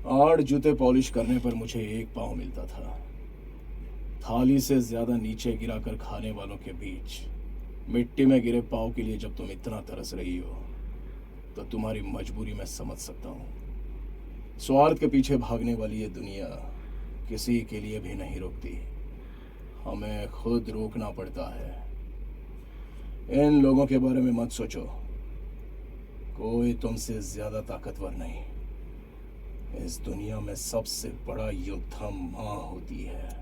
आठ जूते पॉलिश करने पर मुझे एक पाँव मिलता था। थाली से ज्यादा नीचे गिराकर खाने वालों के बीच मिट्टी में गिरे पाँव के लिए जब तुम इतना तरस रही हो तो तुम्हारी मजबूरी मैं समझ सकता हूँ। स्वार्थ के पीछे भागने वाली ये दुनिया किसी के लिए भी नहीं रुकती, हमें खुद रोकना पड़ता है। इन लोगों के बारे में मत सोचो, कोई तुमसे ज्यादा ताकतवर नहीं। इस दुनिया में सबसे बड़ा योद्धा माँ होती है।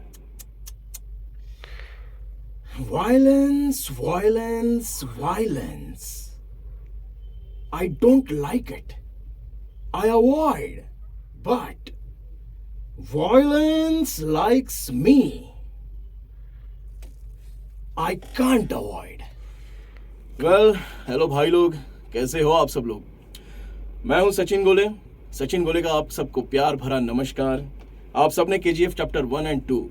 Violence violence violence, I don't like it. I avoid. But violence likes me. I can't avoid. Well, hello भाई लोग, कैसे हो आप सब लोग। मैं हूं सचिन गोले। सचिन गोले का आप सबको प्यार भरा नमस्कार। आप सबने KGF चैप्टर 1 और 2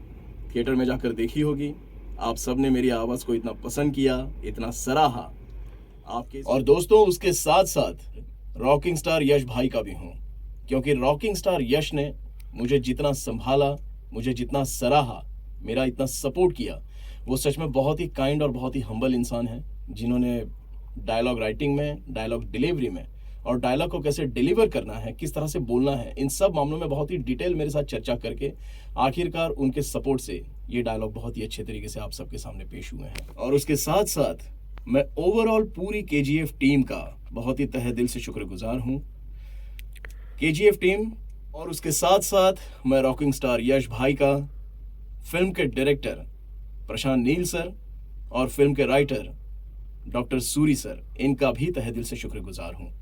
थिएटर में जाकर देखी होगी। आप सबने मेरी आवाज़ को इतना पसंद किया, इतना सराहा। आपके और दोस्तों, उसके साथ साथ रॉकिंग स्टार यश भाई का भी हूँ, क्योंकि रॉकिंग स्टार यश ने मुझे जितना संभाला, मुझे जितना सराहा, मेरा इतना सपोर्ट किया, वो सच में बहुत ही काइंड और बहुत ही हम्बल इंसान है, जिन्होंने डायलॉग राइटिंग में, डायलॉग डिलीवरी में और डायलॉग को कैसे डिलीवर करना है, किस तरह से बोलना है, इन सब मामलों में बहुत ही डिटेल मेरे साथ चर्चा करके आखिरकार उनके सपोर्ट से ये डायलॉग बहुत ही अच्छे तरीके से आप सबके सामने पेश हुए हैं। और उसके साथ साथ मैं ओवरऑल पूरी KGF टीम का बहुत ही तहे दिल से शुक्रगुजार हूँ। KGF टीम और उसके साथ साथ मैं रॉकिंग स्टार यश भाई का, फिल्म के डायरेक्टर प्रशांत नील सर और फिल्म के राइटर डॉक्टर सूरी सर, इनका भी तहे दिल से शुक्रगुजार हूँ।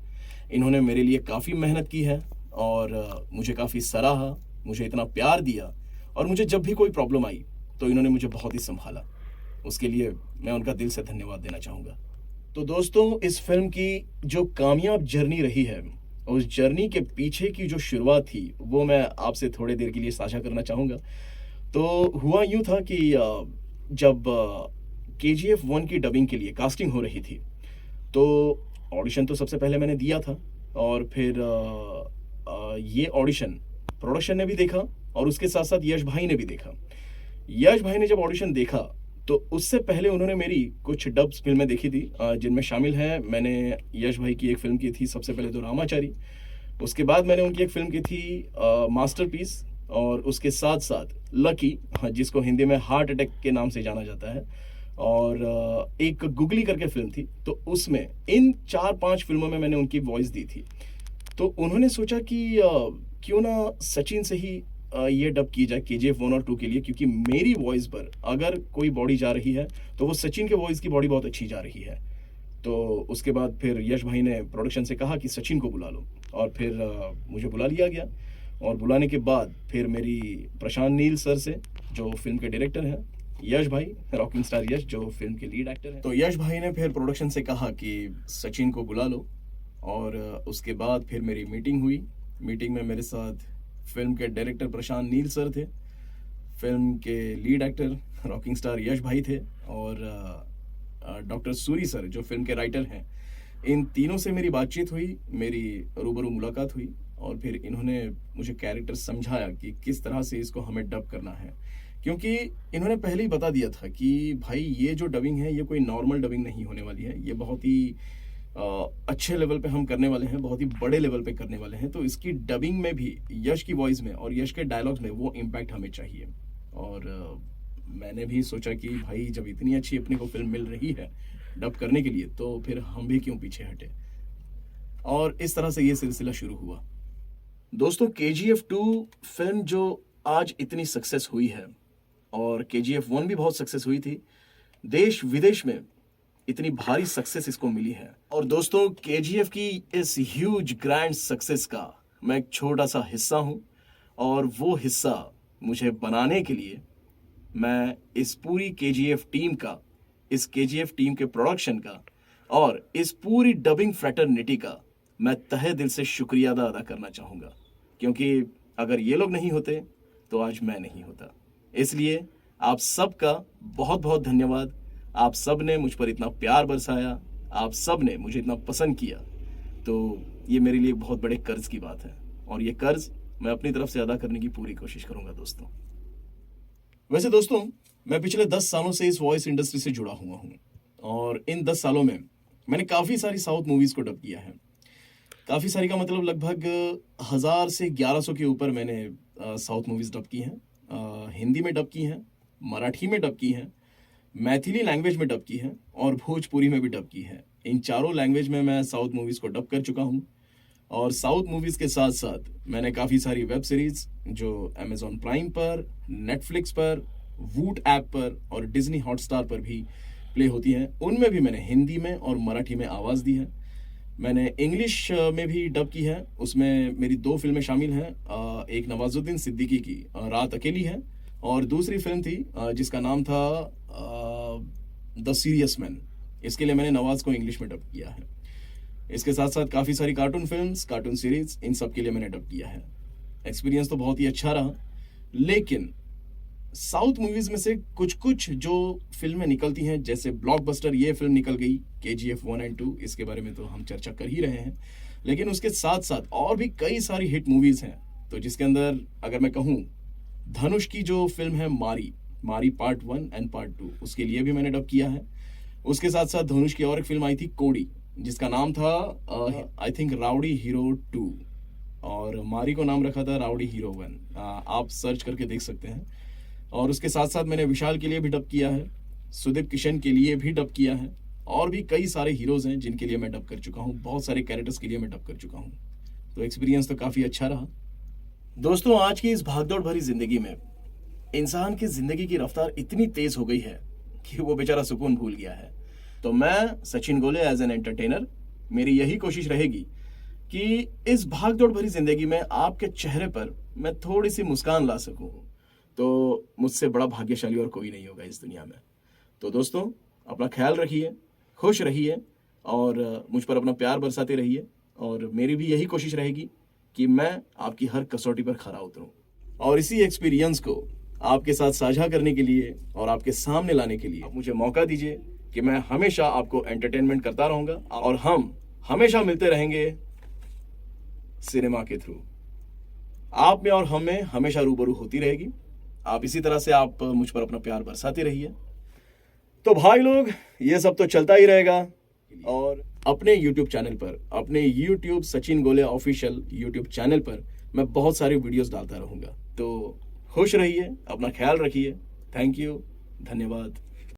इन्होंने मेरे लिए काफ़ी मेहनत की है और मुझे काफ़ी सराहा, मुझे इतना प्यार दिया और मुझे जब भी कोई प्रॉब्लम आई तो इन्होंने मुझे बहुत ही संभाला। उसके लिए मैं उनका दिल से धन्यवाद देना चाहूँगा। तो दोस्तों, इस फिल्म की जो कामयाब जर्नी रही है, उस जर्नी के पीछे की जो शुरुआत थी, वो मैं आपसे थोड़ी देर के लिए साझा करना चाहूँगा। तो हुआ यूँ था कि जब KGF 1 की डबिंग के लिए कास्टिंग हो रही थी, तो ऑडिशन तो सबसे पहले मैंने दिया था और फिर ये ऑडिशन प्रोडक्शन ने भी देखा और उसके साथ साथ यश भाई ने भी देखा। यश भाई ने जब ऑडिशन देखा तो उससे पहले उन्होंने मेरी कुछ डब्स फिल्में देखी थी, जिनमें शामिल हैं, मैंने यश भाई की एक फिल्म की थी सबसे पहले तो रामाचारी, उसके बाद मैंने उनकी एक फिल्म की थी मास्टरपीस, और उसके साथ साथ लकी, जिसको हिंदी में हार्ट अटैक के नाम से जाना जाता है, और एक गुगली करके फिल्म थी। तो उसमें इन 4-5 फिल्मों में मैंने उनकी वॉइस दी थी। तो उन्होंने सोचा कि क्यों ना सचिन से ही ये डब की जाए KGF 1 और 2 के लिए, क्योंकि मेरी वॉइस पर अगर कोई बॉडी जा रही है तो वो सचिन के वॉइस की बॉडी बहुत अच्छी जा रही है। तो उसके बाद फिर यश भाई ने प्रोडक्शन से कहा कि सचिन को बुला लो, और फिर मुझे बुला लिया गया। और बुलाने के बाद फिर मेरी प्रशांत नील सर से, जो फिल्म के डायरेक्टर हैं, यश भाई, रॉकिंग स्टार यश, जो फिल्म के लीड एक्टर हैं, तो यश भाई ने फिर प्रोडक्शन से कहा कि सचिन को बुला लो। और उसके बाद फिर मेरी मीटिंग हुई। मीटिंग में मेरे साथ फिल्म के डायरेक्टर प्रशांत नील सर थे, फिल्म के लीड एक्टर रॉकिंग स्टार यश भाई थे, और डॉक्टर सूरी सर, जो फिल्म के राइटर हैं। इन तीनों से मेरी बातचीत हुई, मेरी रूबरू मुलाकात हुई, और फिर इन्होंने मुझे कैरेक्टर समझाया कि किस तरह से इसको हमें डब करना है, क्योंकि इन्होंने पहले ही बता दिया था कि भाई ये जो डबिंग है ये कोई नॉर्मल डबिंग नहीं होने वाली है, ये बहुत ही अच्छे लेवल पे हम करने वाले हैं, बहुत ही बड़े लेवल पे करने वाले हैं। तो इसकी डबिंग में भी यश की वॉइस में और यश के डायलॉग्स में वो इम्पैक्ट हमें चाहिए। और मैंने भी सोचा कि भाई जब इतनी अच्छी अपने को फिल्म मिल रही है डब करने के लिए, तो फिर हम भी क्यों पीछे हटे। और इस तरह से ये सिलसिला शुरू हुआ। दोस्तों, KGF 2 फिल्म जो आज इतनी सक्सेस हुई है, और KGF 1 भी बहुत सक्सेस हुई थी, देश विदेश में इतनी भारी सक्सेस इसको मिली है। और दोस्तों, KGF की इस ह्यूज ग्रैंड सक्सेस का मैं एक छोटा सा हिस्सा हूं, और वो हिस्सा मुझे बनाने के लिए मैं इस पूरी KGF टीम का, इस KGF टीम के प्रोडक्शन का और इस पूरी डबिंग फ्रेटर्निटी का मैं तहे दिल से शुक्रिया अदा करना चाहूँगा, क्योंकि अगर ये लोग नहीं होते तो आज मैं नहीं होता। इसलिए आप सबका बहुत बहुत धन्यवाद। आप सब ने मुझ पर इतना प्यार बरसाया, आप सब ने मुझे इतना पसंद किया, तो ये मेरे लिए बहुत बड़े कर्ज की बात है, और ये कर्ज मैं अपनी तरफ से अदा करने की पूरी कोशिश करूंगा दोस्तों। वैसे दोस्तों, मैं पिछले 10 सालों से इस वॉइस इंडस्ट्री से जुड़ा हुआ हूँ और इन 10 सालों में मैंने काफ़ी सारी साउथ मूवीज़ को डब किया है। काफ़ी सारी का मतलब लगभग 1000 से 1100 के ऊपर मैंने साउथ मूवीज़ डब की हैं। हिंदी में डब की हैं, मराठी में डब की हैं, मैथिली लैंग्वेज में डब की हैं और भोजपुरी में भी डब की है। इन चारों लैंग्वेज में मैं साउथ मूवीज़ को डब कर चुका हूँ और साउथ मूवीज़ के साथ साथ मैंने काफ़ी सारी वेब सीरीज़ जो अमेज़ॉन प्राइम पर, नेटफ्लिक्स पर, वूट ऐप पर और डिज्नी हॉटस्टार पर भी प्ले होती हैं, उनमें भी मैंने हिंदी में और मराठी में आवाज़ दी है। मैंने इंग्लिश में भी डब की है, उसमें मेरी 2 फिल्में शामिल हैं। एक नवाजुद्दीन सिद्दीकी की रात अकेली है और दूसरी फिल्म थी जिसका नाम था द सीरियस मैन। इसके लिए मैंने नवाज़ को इंग्लिश में डब किया है। इसके साथ साथ काफ़ी सारी कार्टून फिल्म्स, कार्टून सीरीज, इन सब के लिए मैंने डब किया है। एक्सपीरियंस तो बहुत ही अच्छा रहा, लेकिन साउथ मूवीज़ में से कुछ कुछ जो फिल्में निकलती हैं, जैसे ब्लॉकबस्टर ये फिल्म निकल गई KGF 1 एंड 2, इसके बारे में तो हम चर्चा कर ही रहे हैं, लेकिन उसके साथ साथ और भी कई सारी हिट मूवीज़ हैं। तो जिसके अंदर अगर मैं कहूँ, धनुष की जो फिल्म है मारी पार्ट 1 एंड पार्ट 2, उसके लिए भी मैंने डब किया है। उसके साथ साथ धनुष की और एक फिल्म आई थी कोड़ी, जिसका नाम था आई थिंक राउडी हीरो 2 और मारी को नाम रखा था राउडी हीरो 1। आप सर्च करके देख सकते हैं। और उसके साथ साथ मैंने विशाल के लिए भी डब किया है, सुदीप किशन के लिए भी डब किया है और भी कई सारे हीरोज़ हैं जिनके लिए मैं डब कर चुका हूँ। बहुत सारे कैरेक्टर्स के लिए मैं डब कर चुका हूँ, तो एक्सपीरियंस तो काफ़ी अच्छा रहा। दोस्तों, आज की इस भागदौड़ भरी ज़िंदगी में इंसान की ज़िंदगी की रफ्तार इतनी तेज़ हो गई है कि वो बेचारा सुकून भूल गया है। तो मैं सचिन गोले एज एन एंटरटेनर, मेरी यही कोशिश रहेगी कि इस भागदौड़ भरी ज़िंदगी में आपके चेहरे पर मैं थोड़ी सी मुस्कान ला सकूं। तो मुझसे बड़ा भाग्यशाली और कोई नहीं होगा इस दुनिया में। तो दोस्तों, अपना ख्याल रखिए, खुश रहिए और मुझ पर अपना प्यार बरसाते रहिए और मेरी भी यही कोशिश रहेगी कि मैं आपकी हर कसौटी पर खरा उतरूं और इसी एक्सपीरियंस को आपके साथ साझा करने के लिए और आपके सामने लाने के लिए आप मुझे मौका दीजिए कि मैं हमेशा आपको एंटरटेनमेंट करता रहूँगा और हम हमेशा मिलते रहेंगे सिनेमा के थ्रू। आप में और हम में हमेशा रूबरू होती रहेगी। आप इसी तरह से आप मुझ पर अपना प्यार बरसाते रहिए। तो भाई लोग, ये सब तो चलता ही रहेगा और अपने YouTube चैनल पर, अपने YouTube सचिन गोले ऑफिशियल YouTube चैनल पर मैं बहुत सारी वीडियोस डालता रहूँगा। तो खुश रहिए, अपना ख्याल रखिए। थैंक यू, धन्यवाद।